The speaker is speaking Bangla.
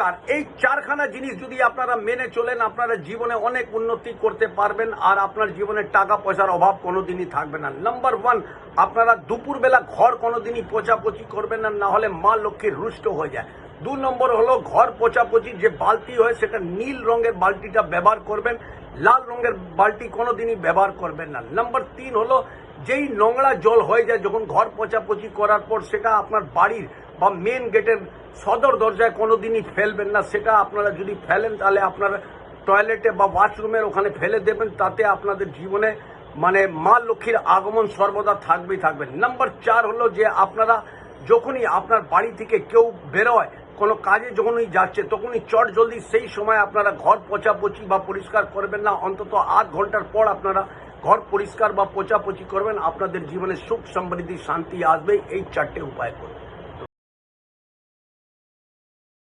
নমস্কার। এই চারখানা জিনিস যদি আপনারা মেনে চলেন, আপনারা জীবনে অনেক উন্নতি করতে পারবেন আর আপনার জীবনে টাকা পয়সার অভাব কোনোদিনই থাকবে না। নাম্বার 1, আপনারা দুপুরবেলা ঘর কোনোদিনই পোছাপোছি করবেন না, না হলে মা লক্ষ্মীর রুষ্ট হয়ে যায়। 2 নম্বর হলো ঘর পোছাপোছির যে বালতি হয় সেটা নীল রঙের বালতিটা ব্যবহার করবেন, লাল রঙের বালতি কোনোদিনই ব্যবহার করবেন না। নাম্বার 3 হলো যেই নোংরা জল হয়ে যায় যখন ঘর পোছাপোছি করার পর, সেটা আপনার বাড়ির বা মেন গেটের সদর দরজায় কোনোদিনই ফেলবেন না। সেটা আপনারা যদি ফেলেন তাহলে আপনারা টয়লেটে বা ওয়াশরুমের ওখানে ফেলে দেবেন, তাতে আপনাদের জীবনে মানে মা লক্ষ্মীর আগমন সর্বদা থাকবেই থাকবে। নাম্বার 4 হলো যে আপনারা যখনই আপনার বাড়ি থেকে কেউ বেরোয়, কোনো কাজে যখনই যাচ্ছে, তখনই চট জলদি সেই সময় আপনারা ঘর পোছাপোছি বা পরিষ্কার করবেন না। অন্তত আধ ঘন্টার পর আপনারা ঘর পরিষ্কার বা পোছাপোছি করবেন। আপনাদের জীবনে সুখ সমৃদ্ধি শান্তি আসবে এই 4টে উপায় করুন।